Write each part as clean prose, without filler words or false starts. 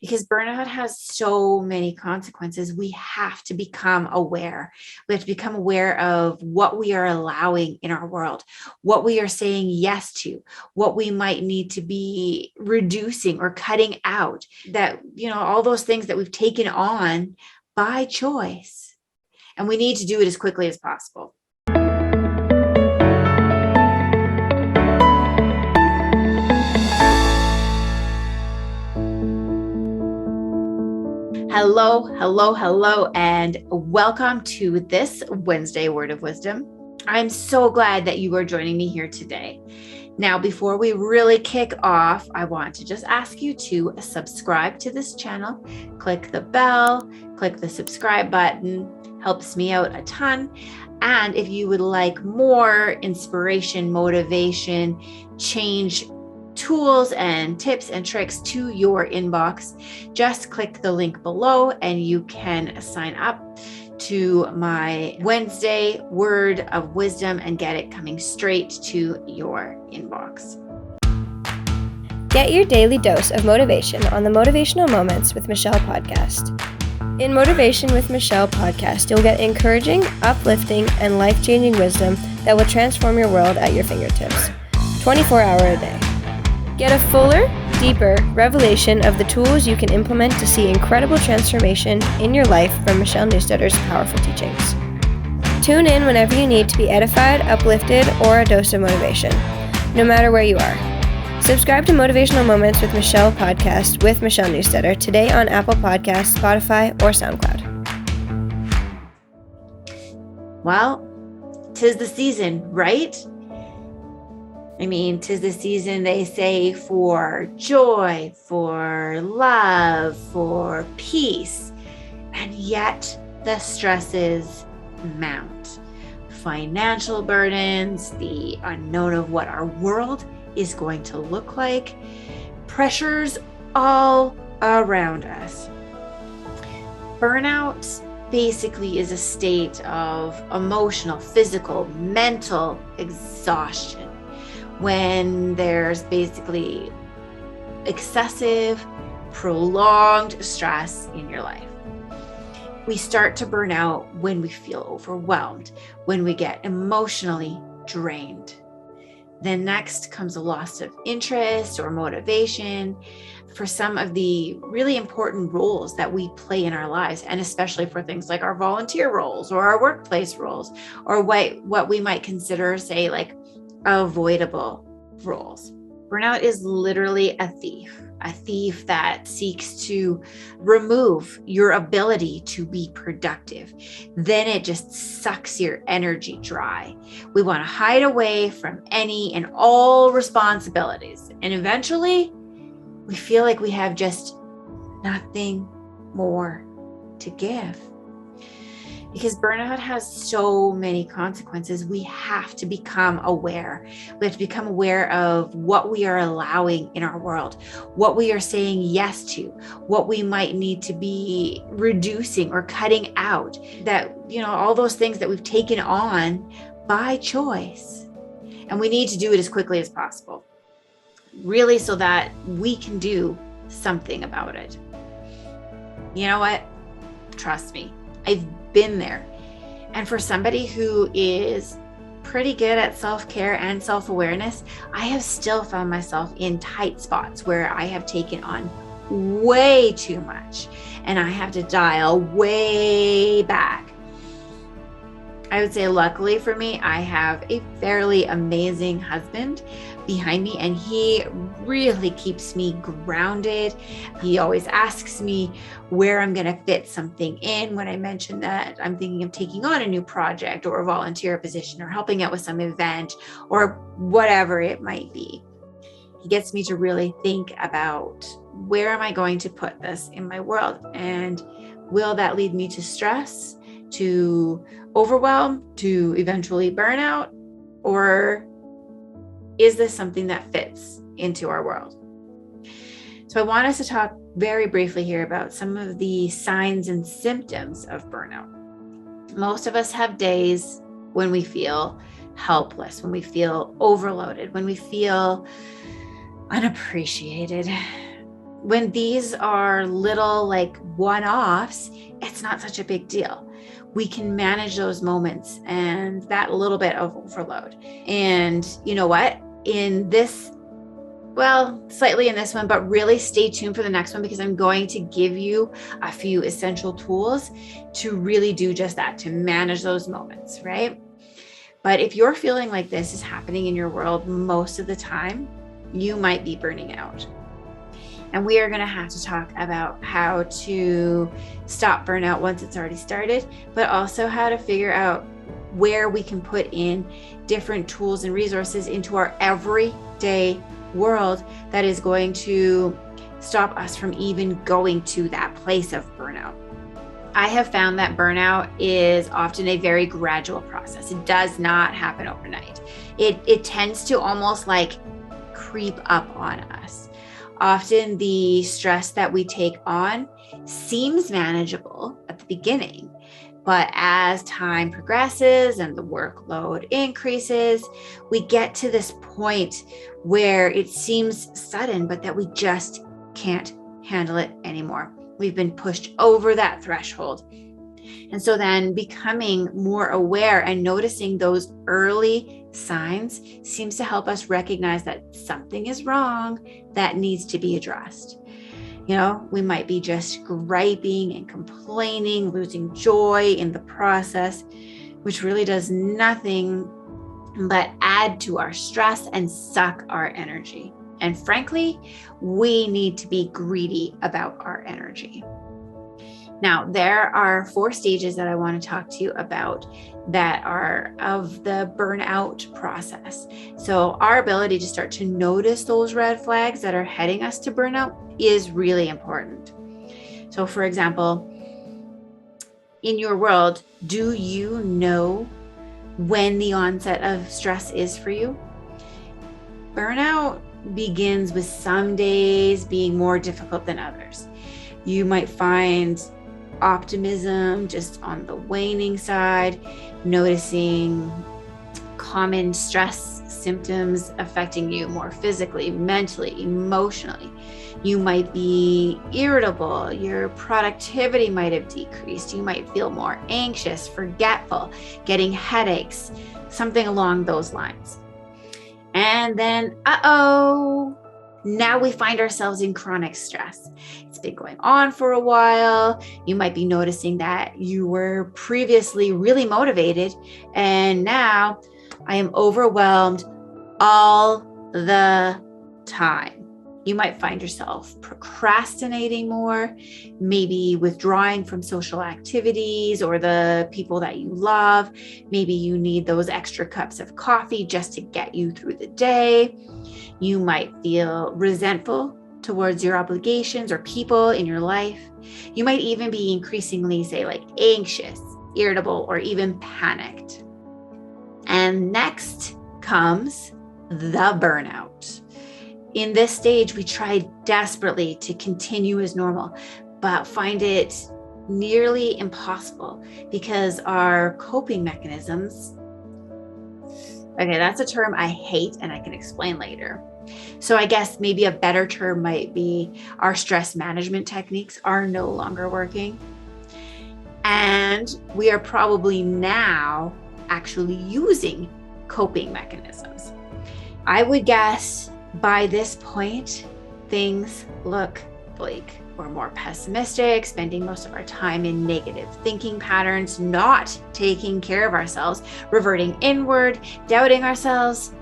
Because burnout has so many consequences. We have to become aware. We have to become aware of what we are allowing in our world, what we are saying yes to, what we might need to be reducing or cutting out, that, all those things that we've taken on by choice. And we need to do it as quickly as possible. Hello, and welcome to this Wednesday Word of Wisdom. I'm so glad that you are joining me here today. Now, before we really kick off, I want to just ask you to subscribe to this channel, click the bell, click the subscribe button, helps me out a ton. And if you would like more inspiration, motivation, change tools and tips and tricks to your inbox, just click the link below and you can sign up to my Wednesday Word of Wisdom and get it coming straight to your inbox. Get your daily dose of motivation on the Motivational Moments with Michelle podcast. In Motivation with Michelle podcast, you'll get encouraging, uplifting, and life-changing wisdom that will transform your world at your fingertips, 24-hour a day. Get a fuller, deeper revelation of the tools you can implement to see incredible transformation in your life from Michelle Newstedter's powerful teachings. Tune in whenever you need to be edified, uplifted, or a dose of motivation, no matter where you are. Subscribe to Motivational Moments with Michelle podcast with Michelle Newstedter today on Apple Podcasts, Spotify, or SoundCloud. Well, 'tis the season, right? I mean, 'tis the season, they say, for joy, for love, for peace, and yet the stresses mount. Financial burdens, the unknown of what our world is going to look like, pressures all around us. Burnout basically is a state of emotional, physical, mental exhaustion, when there's basically excessive, prolonged stress in your life. We start to burn out when we feel overwhelmed, when we get emotionally drained. Then next comes a loss of interest or motivation for some of the really important roles that we play in our lives, and especially for things like our volunteer roles or our workplace roles, or what we might consider, say, like avoidable roles. Burnout is literally a thief that seeks to remove your ability to be productive. Then it just sucks your energy dry. We want to hide away from any and all responsibilities. And eventually, we feel like we have just nothing more to give. Because burnout has so many consequences, we have to become aware. We have to become aware of what we are allowing in our world, what we are saying yes to, what we might need to be reducing or cutting out, that, all those things that we've taken on by choice. And we need to do it as quickly as possible, really, so that we can do something about it. You know what? Trust me, I've been there. And for somebody who is pretty good at self-care and self-awareness, I have still found myself in tight spots where I have taken on way too much and I have to dial way back. I would say, luckily for me, I have a fairly amazing husband behind me, and he really keeps me grounded. He always asks me where I'm going to fit something in when I mention that I'm thinking of taking on a new project or a volunteer position or helping out with some event or whatever it might be. He gets me to really think about, where am I going to put this in my world? And will that lead me to stress, to overwhelm, to eventually burnout? Or is this something that fits into our world? So I want us to talk very briefly here about some of the signs and symptoms of burnout. Most of us have days when we feel helpless, when we feel overloaded, when we feel unappreciated, when these are little like one-offs, it's not such a big deal. We can manage those moments and that little bit of overload. And you know what? In this, well, slightly in this one, but really stay tuned for the next one, because I'm going to give you a few essential tools to really do just that, to manage those moments, right? But if you're feeling like this is happening in your world most of the time, you might be burning out. And we are going to have to talk about how to stop burnout once it's already started, but also how to figure out where we can put in different tools and resources into our everyday world that is going to stop us from even going to that place of burnout. I have found that burnout is often a very gradual process. It does not happen overnight. It tends to almost like creep up on us. Often the stress that we take on seems manageable at the beginning, but as time progresses and the workload increases, we get to this point where it seems sudden, but that we just can't handle it anymore. We've been pushed over that threshold. And so then becoming more aware and noticing those early signs seems to help us recognize that something is wrong that needs to be addressed. You know, we might be just griping and complaining, losing joy in the process, which really does nothing but add to our stress and suck our energy. And frankly, we need to be greedy about our energy. Now, there are 4 stages that I want to talk to you about that are of the burnout process. So our ability to start to notice those red flags that are heading us to burnout is really important. So for example, in your world, do you know when the onset of stress is for you? Burnout begins with some days being more difficult than others. You might find optimism just on the waning side, noticing common stress symptoms affecting you more physically, mentally, emotionally. You might be irritable, your productivity might have decreased, you might feel more anxious, forgetful, getting headaches, something along those lines. And then, now we find ourselves in chronic stress. It's been going on for a while. You might be noticing that you were previously really motivated, and now I am overwhelmed all the time. You might find yourself procrastinating more, maybe withdrawing from social activities or the people that you love. Maybe you need those extra cups of coffee just to get you through the day. You might feel resentful towards your obligations or people in your life. You might even be increasingly, say, like anxious, irritable, or even panicked. And next comes the burnout. In this stage, we try desperately to continue as normal, but find it nearly impossible because our coping mechanisms, okay, that's a term I hate and I can explain later. So I guess maybe a better term might be our stress management techniques are no longer working. And we are probably now actually using coping mechanisms. I would guess by this point, things look bleak. We're more pessimistic, spending most of our time in negative thinking patterns, not taking care of ourselves, reverting inward, doubting ourselves.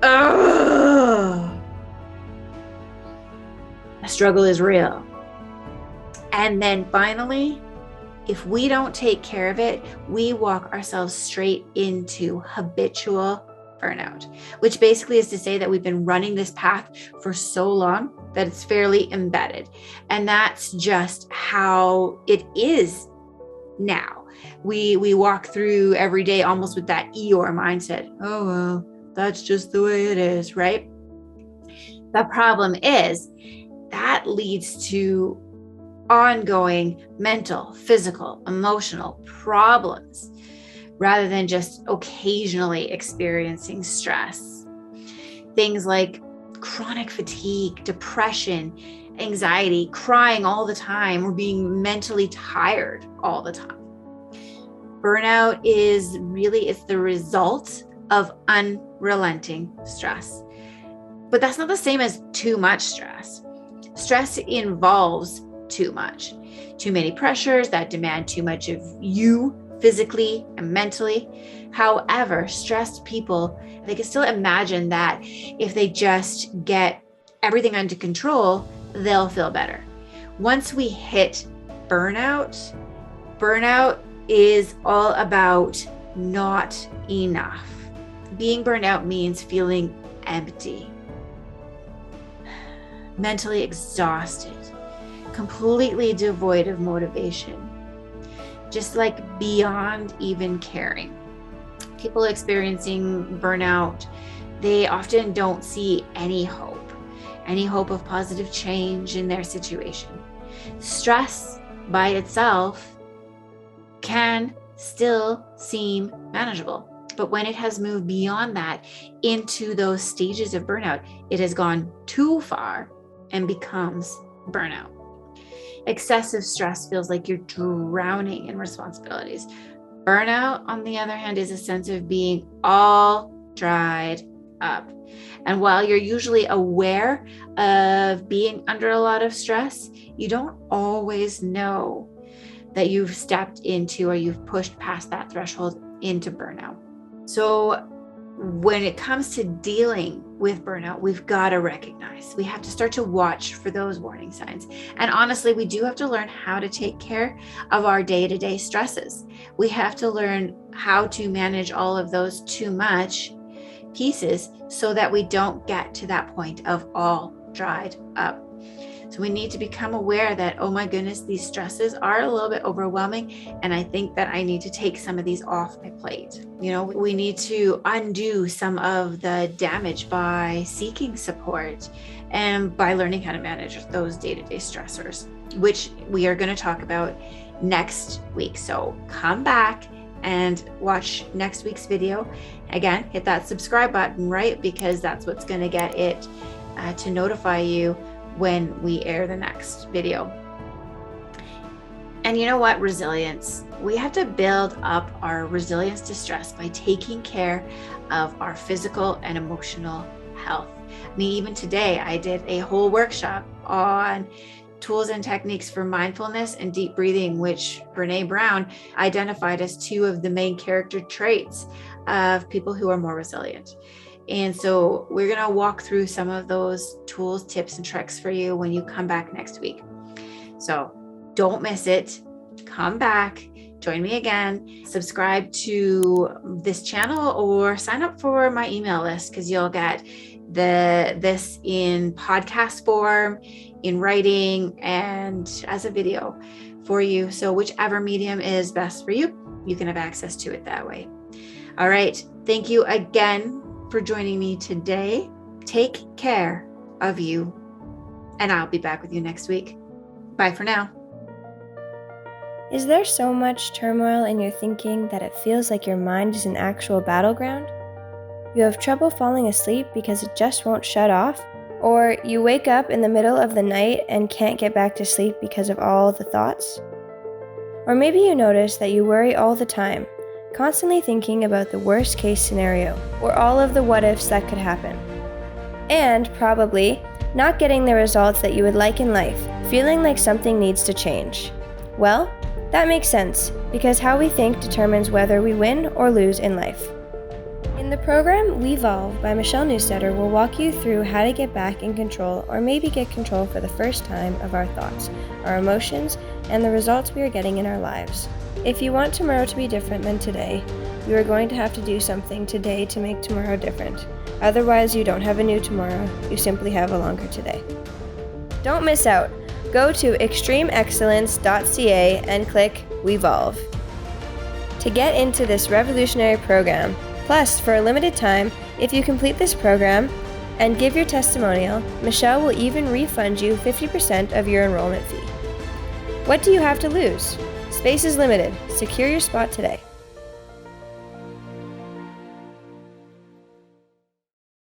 Ugh. The struggle is real. And then finally, if we don't take care of it, we walk ourselves straight into habitual burnout, which basically is to say that we've been running this path for so long that it's fairly embedded. And that's just how it is now. We walk through every day almost with that Eeyore mindset. Oh, well, that's just the way it is, right? The problem is that leads to ongoing mental, physical, emotional problems, rather than just occasionally experiencing stress. Things like chronic fatigue, depression, anxiety, crying all the time, or being mentally tired all the time. Burnout it's the result of unrelenting stress. But that's not the same as too much stress. Stress involves too much. Too many pressures that demand too much of you physically and mentally. However, stressed people, they can still imagine that if they just get everything under control, they'll feel better. Once we hit burnout is all about not enough. Being burnt out means feeling empty, mentally exhausted, completely devoid of motivation, just like beyond even caring. People experiencing burnout, they often don't see any hope of positive change in their situation. Stress by itself can still seem manageable, but when it has moved beyond that into those stages of burnout, it has gone too far and becomes burnout. Excessive stress feels like you're drowning in responsibilities. Burnout, on the other hand, is a sense of being all dried up. And while you're usually aware of being under a lot of stress, you don't always know that you've stepped into or you've pushed past that threshold into burnout. So when it comes to dealing with burnout, we've got to recognize, we have to start to watch for those warning signs. And honestly, we do have to learn how to take care of our day-to-day stresses. We have to learn how to manage all of those too much pieces so that we don't get to that point of all dried up. So we need to become aware that, oh my goodness, these stresses are a little bit overwhelming. And I think that I need to take some of these off my plate. We need to undo some of the damage by seeking support and by learning how to manage those day-to-day stressors, which we are going to talk about next week. So come back and watch next week's video. Again, hit that subscribe button, right? Because that's what's going to get it to notify you when we air the next video. And you know what? Resilience. We have to build up our resilience to stress by taking care of our physical and emotional health. I mean, even today, I did a whole workshop on tools and techniques for mindfulness and deep breathing, which Brene Brown identified as two of the main character traits of people who are more resilient. And so we're going to walk through some of those tools, tips, and tricks for you when you come back next week. So don't miss it. Come back, join me again, subscribe to this channel or sign up for my email list because you'll get this in podcast form, in writing, and as a video for you. So whichever medium is best for you, you can have access to it that way. All right. Thank you again for joining me today. Take care of you, and I'll be back with you next week. Bye for now. Is there so much turmoil in your thinking that it feels like your mind is an actual battleground? You have trouble falling asleep because it just won't shut off? Or you wake up in the middle of the night and can't get back to sleep because of all the thoughts? Or maybe you notice that you worry all the time, constantly thinking about the worst case scenario or all of the what ifs that could happen. And probably not getting the results that you would like in life, feeling like something needs to change. Well, that makes sense because how we think determines whether we win or lose in life. In the program Wevolve by Michelle Newstetter, we'll walk you through how to get back in control or maybe get control for the first time of our thoughts, our emotions, and the results we are getting in our lives. If you want tomorrow to be different than today, you are going to have to do something today to make tomorrow different. Otherwise, you don't have a new tomorrow, you simply have a longer today. Don't miss out. Go to extremexcellence.ca and click Wevolve to get into this revolutionary program. Plus, for a limited time, if you complete this program and give your testimonial, Michelle will even refund you 50% of your enrollment fee. What do you have to lose? Space is limited. Secure your spot today.